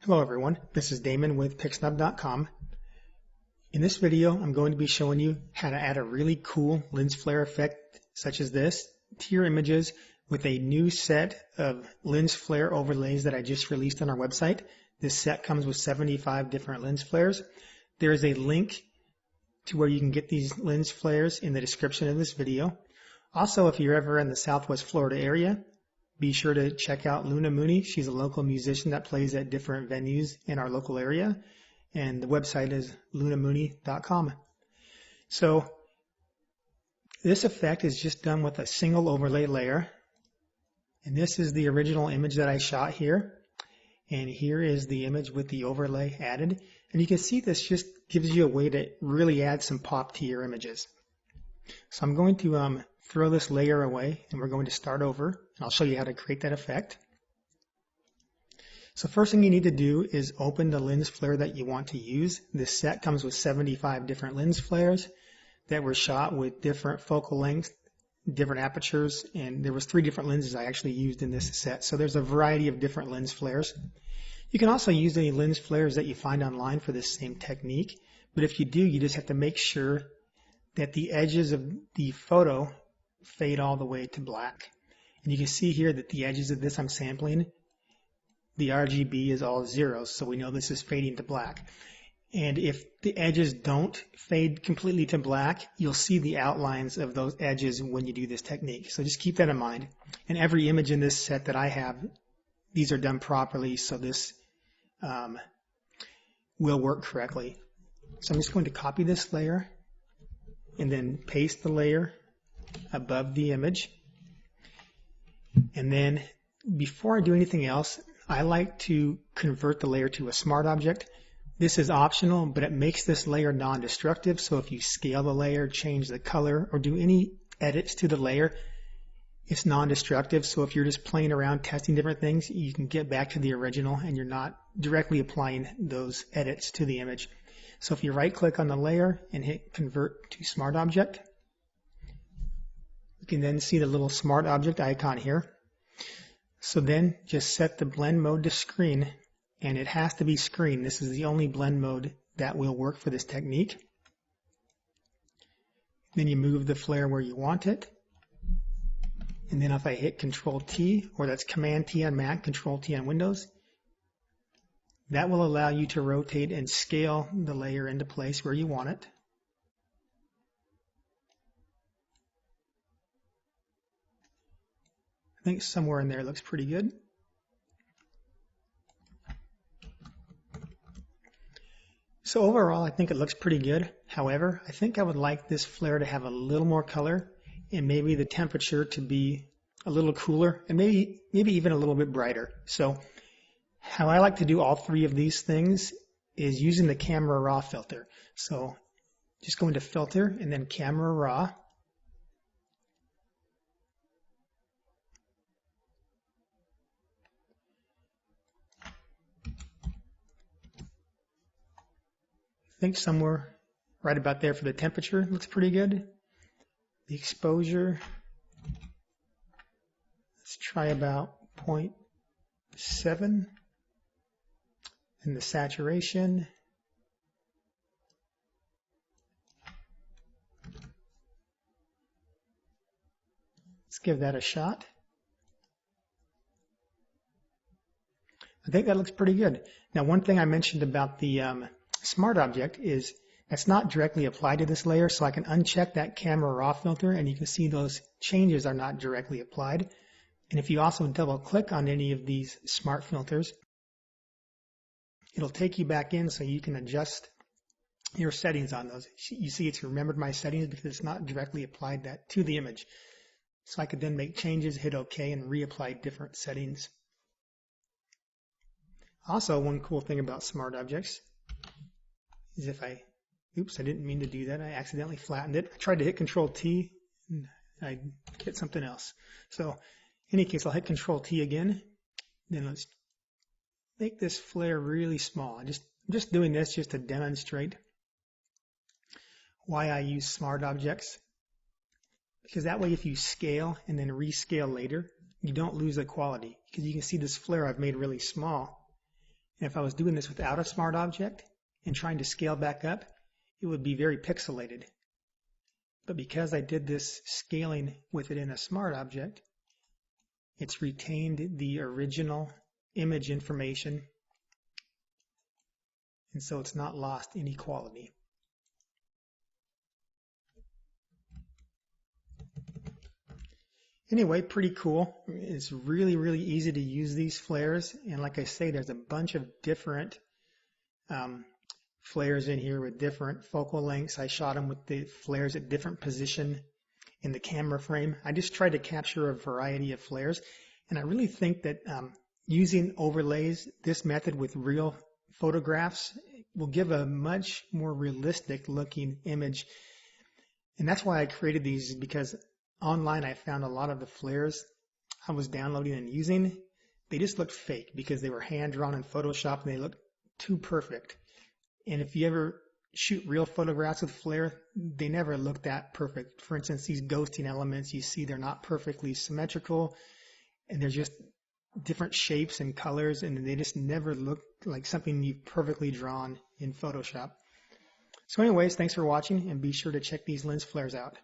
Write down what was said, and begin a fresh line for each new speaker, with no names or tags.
Hello everyone, this is Damon with Pixnub.com. In this video, I'm going to be showing you how to add a really cool lens flare effect such as this to your images with a new set of lens flare overlays that I just released on our website. This set comes with 75 different lens flares. There is a link to where you can get these lens flares in the description of this video. Also, if you're ever in the Southwest Florida area, be sure to check out Luna Mooney. She's a local musician that plays at different venues in our local area. And the website is lunamooney.com. So this effect is just done with a single overlay layer. And this is the original image that I shot here. And here is the image with the overlay added. And you can see this just gives you a way to really add some pop to your images. So I'm going to throw this layer away and we're going to start over. And I'll show you how to create that effect. So first thing you need to do is open the lens flare that you want to use. This set comes with 75 different lens flares that were shot with different focal lengths, different apertures, and there was 3 different lenses I actually used in this set. So there's a variety of different lens flares. You can also use any lens flares that you find online for this same technique, but if you do, you just have to make sure that the edges of the photo fade all the way to black. And you can see here that the edges of this I'm sampling, the RGB is all 0, so we know this is fading to black. And if the edges don't fade completely to black, you'll see the outlines of those edges when you do this technique. So just keep that in mind. And every image in this set that I have, these are done properly, so this will work correctly. So I'm just going to copy this layer and then paste the layer above the image. And then before I do anything else, I like to convert the layer to a smart object. This is optional, but it makes this layer non-destructive. So if you scale the layer, change the color, or do any edits to the layer, it's non-destructive. So if you're just playing around testing different things, you can get back to the original and you're not directly applying those edits to the image. So if you right click on the layer and hit convert to smart object, you can then see the little smart object icon here. So then just set the blend mode to screen, and it has to be screen. This is the only blend mode that will work for this technique. Then you move the flare where you want it. And then if I hit Control T, or that's Command T on Mac, Control T on Windows, that will allow you to rotate and scale the layer into place where you want it. I think somewhere in there looks pretty good. So overall, I think it looks pretty good. However, I think I would like this flare to have a little more color and maybe the temperature to be a little cooler and maybe even a little bit brighter. So how I like to do all 3 of these things is using the camera raw filter. So just going to filter and then camera raw. I think somewhere right about there for the temperature looks pretty good. The exposure, let's try about 0.7. And the saturation, let's give that a shot. I think that looks pretty good. Now, one thing I mentioned about the smart object is that's not directly applied to this layer, so I can uncheck that camera raw filter and you can see those changes are not directly applied. And if you also double click on any of these smart filters, it'll take you back in so you can adjust your settings on those. You see it's remembered my settings because it's not directly applied that to the image. So I could then make changes, hit OK, and reapply different settings. Also, one cool thing about smart objects is if I didn't mean to do that. I accidentally flattened it. I tried to hit Control T and I hit something else. So in any case, I'll hit Control T again. Then let's make this flare really small. I'm just doing this just to demonstrate why I use smart objects. Because that way if you scale and then rescale later, you don't lose the quality. Because you can see this flare I've made really small. And if I was doing this without a smart object and trying to scale back up, it would be very pixelated. But because I did this scaling with it in a smart object, it's retained the original image information, and so it's not lost any quality. Anyway, pretty cool. It's really, really easy to use these flares, and like I say, there's a bunch of different flares in here with different focal lengths. I shot them with the flares at different position in the camera frame. I just tried to capture a variety of flares, and I really think that using overlays, this method with real photographs, will give a much more realistic looking image. And that's why I created these, because online I found a lot of the flares I was downloading and using, they just looked fake because they were hand drawn in Photoshop and they looked too perfect. And if you ever shoot real photographs with flare, they never look that perfect. For instance, these ghosting elements, you see they're not perfectly symmetrical, and they're just different shapes and colors, and they just never look like something you've perfectly drawn in Photoshop. So anyways, thanks for watching, and be sure to check these lens flares out.